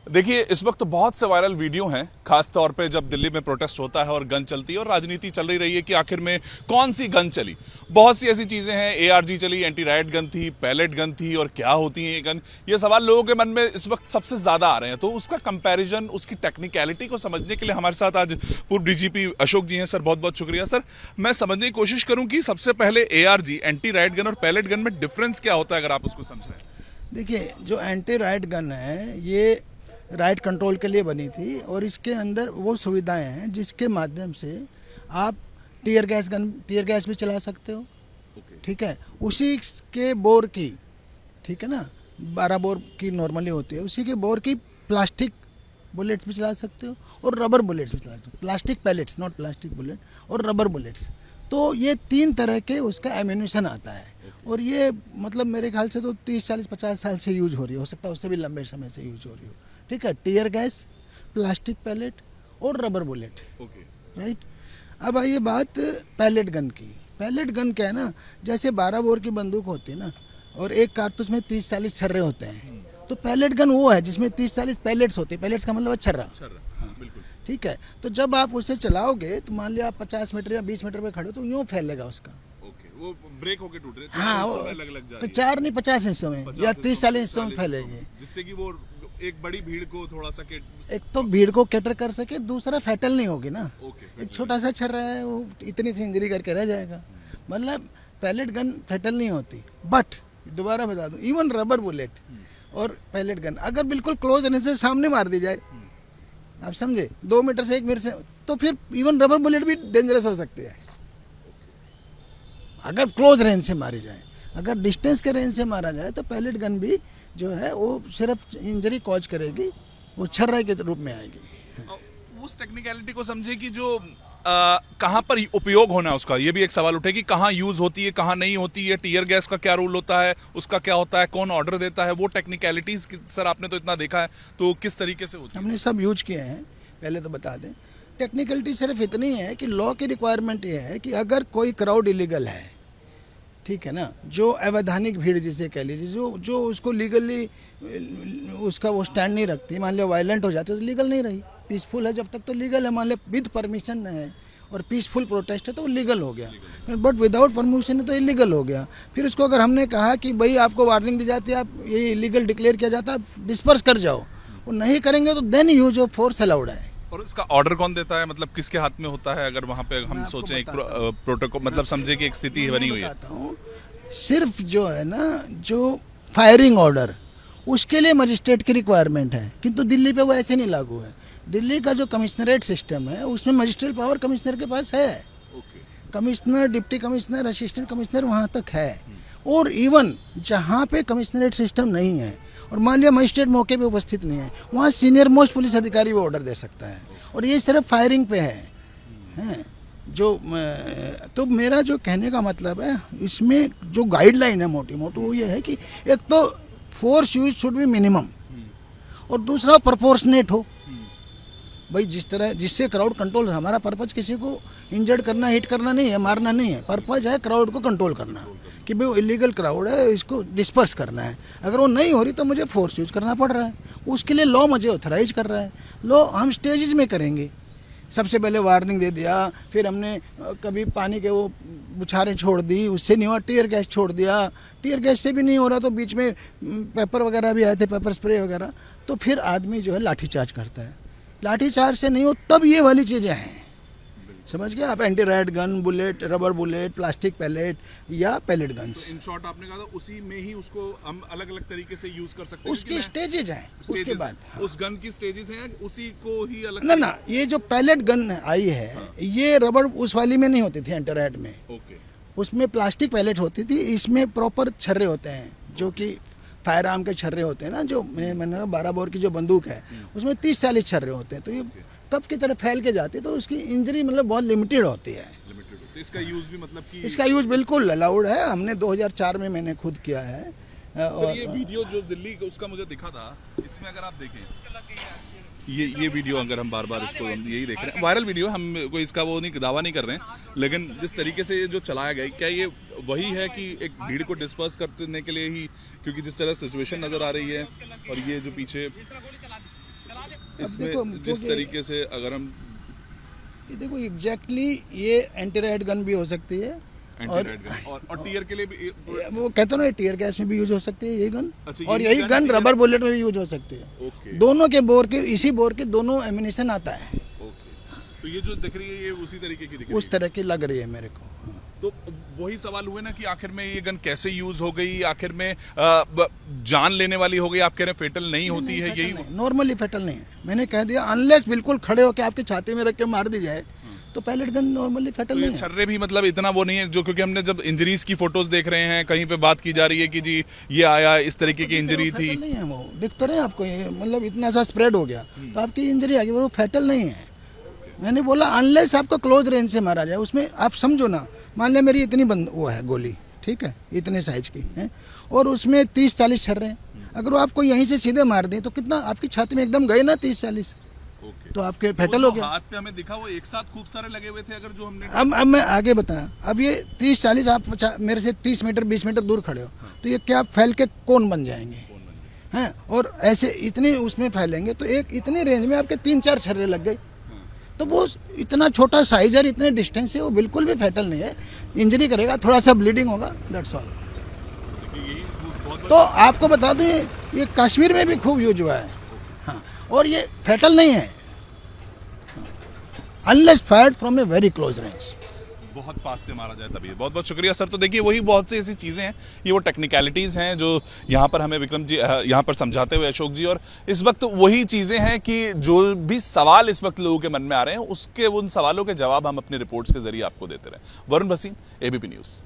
देखिए, इस वक्त बहुत से वायरल वीडियो हैं, खास तौर पे जब दिल्ली में प्रोटेस्ट होता है और गन चलती है और राजनीति चल रही है कि आखिर में कौन सी गन चली। बहुत सी ऐसी चीजें हैं, एआरजी चली, एंटी राइट गन थी, पैलेट गन थी, और क्या होती है ये गन, ये सवाल लोगों के मन में इस वक्त सबसे ज्यादा आ रहे हैं। तो उसका कंपैरिजन, उसकी टेक्निकलिटी को समझने के लिए हमारे साथ आज पूर्व डीजीपी अशोक जी हैं। सर, बहुत बहुत शुक्रिया। सर, मैं समझने की कोशिश करूं कि सबसे पहले एआरजी, एंटी राइट गन और पैलेट गन में डिफरेंस क्या होता है, अगर आप उसको समझें। देखिए, जो एंटी राइट गन है ये राइट कंट्रोल के लिए बनी थी और इसके अंदर वो सुविधाएं हैं जिसके माध्यम से आप टीयर गैस भी चला सकते हो। ठीक है, उसी के बोर की, ठीक है ना, 12 बोर की नॉर्मली होती है, उसी के बोर की प्लास्टिक बुलेट्स भी चला सकते हो और रबर बुलेट्स भी चला सकते हो। Plastic pellets, not plastic bullet, और रबर बुलेट्स। तो ये 3 तरह के उसका एम्यूनिशन आता है और ये मतलब मेरे ख्याल से तो 30, 40, 50 साल से यूज हो रही हो सकता है, उससे भी लंबे समय से यूज हो रही हो। ठीक है, टीयर गैस, प्लास्टिक पैलेट और रबर बुलेट। राइट। अब आइए बात पैलेट गन की। पैलेट गन क्या है ना, जैसे 12 बोर की बंदूक होती है ना और एक कारतूस में 30-40 छर्रे होते हैं, तो पैलेट गन वो है जिसमें 30-40 पैलेट्स होते हैं। पैलेट्स का मतलब छर्रा। बिल्कुल। ठीक है, तो जब आप उसे चलाओगे तो मान लिया आप 50 मीटर या 20 मीटर पे खड़े हो तो यूँ फैलेगा उसका। वो ब्रेक होके टूट रहे, हाँ, अलग अलग जा तो रही है। 4 नहीं 50 हिस्सों में या 30-40 हिस्सों में फैलेगी, जिससे कि वो एक बड़ी भीड़ को थोड़ा सा एक तो भीड़ को कैटर कर सके, दूसरा फैटल नहीं होगी ना। ओके, एक छोटा सा छर्रा है वो इतनी सी इंजरी करके रह जाएगा। मतलब पैलेट गन फैटल नहीं होती। बट दोबारा बता दूं, इवन रबर बुलेट और पैलेट गन अगर बिल्कुल क्लोज रहने से सामने मार दी जाए, आप समझे, 2 मीटर से 1 मीटर से, तो फिर इवन रबर बुलेट भी डेंजरस हो सकती है अगर क्लोज रेंज से मारी जाए। अगर डिस्टेंस के रेंज से मारा जाए तो पैलेट गन भी जो है वो सिर्फ इंजरी कॉज करेगी, वो छर्रा के रूप में आएगी। उस टेक्निकलिटी को समझे कि जो कहाँ पर उपयोग होना है उसका, ये भी एक सवाल उठे कि कहाँ यूज होती है, कहाँ नहीं होती है, टीयर गैस का क्या रूल होता है, उसका क्या होता है, कौन ऑर्डर देता है, वो टेक्निकलिटीज सर आपने तो इतना देखा है, तो किस तरीके से होती है? हमने सब यूज किए हैं। पहले तो बता दें, टेक्निकलिटी सिर्फ इतनी है कि लॉ की रिक्वायरमेंट ये है कि अगर कोई क्राउड इलीगल है, ठीक है ना, जो अवैधानिक भीड़ जिसे कह लीजिए, जो उसको लीगली उसका वो स्टैंड नहीं रखती, मान लिया वायलेंट हो जाते तो लीगल नहीं रही, पीसफुल है जब तक तो लीगल है, मान लिया विद परमिशन है और पीसफुल प्रोटेस्ट है तो वो लीगल हो गया, बट विदाउट परमिशन है तो इलीगल हो गया। फिर उसको अगर हमने कहा कि भाई आपको वार्निंग दी जाती है, आप ये इलीगल डिक्लेयर किया जाता है, आप डिस्पर्स कर जाओ, वो नहीं करेंगे तो then use of force allowed है। और इसका ऑर्डर कौन देता है, मतलब किसके हाथ में होता है? अगर वहां पे हम सोचें एक प्रोटोकॉल, मतलब समझे कि एक स्थिति बनी हुई है, सिर्फ जो है ना, जो फायरिंग ऑर्डर, उसके लिए मजिस्ट्रेट की रिक्वायरमेंट है, किंतु दिल्ली पे वो ऐसे नहीं लागू है। दिल्ली का जो कमिश्नरेट सिस्टम है उसमें मजिस्ट्रेट पावर कमिश्नर के पास है। Commissioner, deputy commissioner, assistant commissioner वहाँ तक है। और इवन जहाँ पे कमिश्नरेट सिस्टम नहीं है और मान लिया मजिस्ट्रेट मौके पे उपस्थित नहीं है, वहाँ सीनियर मोस्ट पुलिस अधिकारी वो ऑर्डर दे सकता है, और ये सिर्फ फायरिंग पे है। जो तो मेरा जो कहने का मतलब है, इसमें जो गाइडलाइन है मोटी मोटी वो ये है कि एक तो force use should be minimum और दूसरा प्रोपोर्शनेट हो। भाई जिस तरह जिससे क्राउड कंट्रोल, हमारा पर्पज किसी को इंजर्ड करना, हिट करना नहीं है, मारना नहीं है, पर्पज है क्राउड को कंट्रोल करना, कि भाई वो इलीगल क्राउड है, इसको डिस्पर्स करना है। अगर वो नहीं हो रही तो मुझे फोर्स यूज करना पड़ रहा है, उसके लिए लॉ मुझे ऑथराइज कर रहा है। लॉ हम स्टेजेस में करेंगे, सबसे पहले वार्निंग दे दिया, फिर हमने कभी पानी के वो बुछारें छोड़ दी, उससे नहीं हुआ टीयर गैस छोड़ दिया, टीयर गैस से भी नहीं हो रहा तो बीच में पेपर वगैरह भी आए थे, पेपर स्प्रे वगैरह, तो फिर आदमी जो है लाठीचार्ज करता है। लाठीचार्ज से नहीं हो तब ये वाली चीज़ें हैं, समझ गए आप, anti riot gun, bullet, rubber bullet, plastic pellet या पैलेट गन्स। इन शॉर्ट आपने कहा था उसी में ही उसको हम अलग अलग तरीके से यूज कर सकते हैं, उसकी स्टेजेज हैं, उसके बाद उस गन की स्टेजेस हैं, उसी को ही अलग ना, ये जो पैलेट गन आई है, ये रबर उस वाली में नहीं होती थी, एंटी राइट में। उसमें प्लास्टिक पैलेट होती थी, इसमें प्रॉपर छर्रे होते हैं, जो कि फायर आर्म के छर्रे होते हैं ना, जो मैंने 12 बोर की जो बंदूक है उसमें 30-40 छर्रे होते हैं, तो ये कप की तरह फैल के जाती है, तो उसकी इंजरी मतलब बहुत लिमिटेड होती है। तो इसका यूज भी मतलब कि इसका यूज बिल्कुल अलाउड है, हमने 2004 में मैंने खुद किया है। और ये वीडियो जो दिल्ली का उसका मुझे दिखा था, इसमें अगर आप देखें ये वीडियो, अगर हम बार बार इसको हम यही देख रहे हैं, वायरल वीडियो, हम कोई इसका वो नहीं दावा नहीं कर रहे हैं, लेकिन जिस तरीके से ये जो चलाया गया, क्या ये वही है कि एक भीड़ को डिस्पर्स करने के लिए ही, क्योंकि जिस तरह सिचुएशन नजर आ रही है, और ये जो पीछे इसमें देखो, जिस क्योंकि- तरीके से अगर हम ये देखो एग्जैक्टली ये एंटी राइट गन भी हो सकती है और एंटी गन और टीयर के लिए भी वो कहते हैं ना टीयर गैस में भी यूज हो सकती है ये गन। अच्छा, और यही यही gun gun tear- rubber bullet में भी यूज हो सकती है। ओके दोनों के बोर के इसी बोर के दोनों एमिनेशन आता है। ओके, तो ये जो दिख रही है ये उसी तरीके की दिख रही उस तरह की लग रही है मेरे को। हाँ। तो वही सवाल हुए ना कि आखिर में ये गन कैसे यूज हो गई, आखिर में जान लेने वाली हो गई, आप कह रहे हैं फेटल नहीं होती है, यही नॉर्मली फेटल नहीं है। मैंने कह दिया अनलेस बिल्कुल खड़े होकर आपकी छाती में रख के मार दी जाए तो पैलेट गन नॉर्मली फेटल तो ये नहीं है। छर्रे भी मतलब इतना वो नहीं है जो, क्योंकि हमने जब इंजरीज की फोटोज देख रहे हैं कहीं पे बात की जा रही है कि जी ये आया इस तरीके की इंजरी थी। फेटल नहीं है वो, दिख तो रहे आपको ये मतलब इतना सा स्प्रेड हो गया तो आपकी इंजरी आ गई, वो फेटल नहीं है। मैंने बोला अनलेस आपको क्लोज रेंज से मारा जाए, उसमें आप समझो ना, मान लिया मेरी इतनी बंद वो है गोली, ठीक है, इतने साइज की है और उसमें 30-40 छर्रे हैं। अगर वो आपको यहीं से सीधे मार दें तो कितना आपकी छाती में एकदम गए ना 30-40, तो आपके फेटल हो गया। हाथ पे हमें दिखा वो एक साथ खूब सारे लगे हुए थे, अगर जो हमने अब मैं आगे बताया, अब ये 30-40 आप मेरे से 30 मीटर 20 मीटर दूर खड़े हो तो ये क्या फैल के कौन बन जाएंगे हैं, और ऐसे इतने उसमें फैलेंगे तो एक इतनी रेंज में आपके 3-4 छर्रे लग गए। तो वो इतना छोटा साइज और इतने डिस्टेंस से वो बिल्कुल भी फेटल नहीं है। इंजरी करेगा, थोड़ा सा ब्लीडिंग होगा, दैट्स ऑल। तो आपको बता दूं ये कश्मीर में भी खूब यूज हुआ है। हाँ, और ये फेटल नहीं है unless fired from a very close range. बहुत पास से मारा जाए तभी। बहुत बहुत शुक्रिया सर। तो देखिए वही बहुत सी ऐसी चीज़ें हैं, ये वो टेक्निकलिटीज़ हैं जो यहाँ पर हमें विक्रम जी यहाँ पर समझाते हुए अशोक जी, और इस वक्त वही चीज़ें हैं कि जो भी सवाल इस वक्त लोगों के मन में आ रहे हैं उसके उन सवालों के जवाब हम अपने रिपोर्ट्स के जरिए आपको देते रहे। Varun Bhasin, ABP news.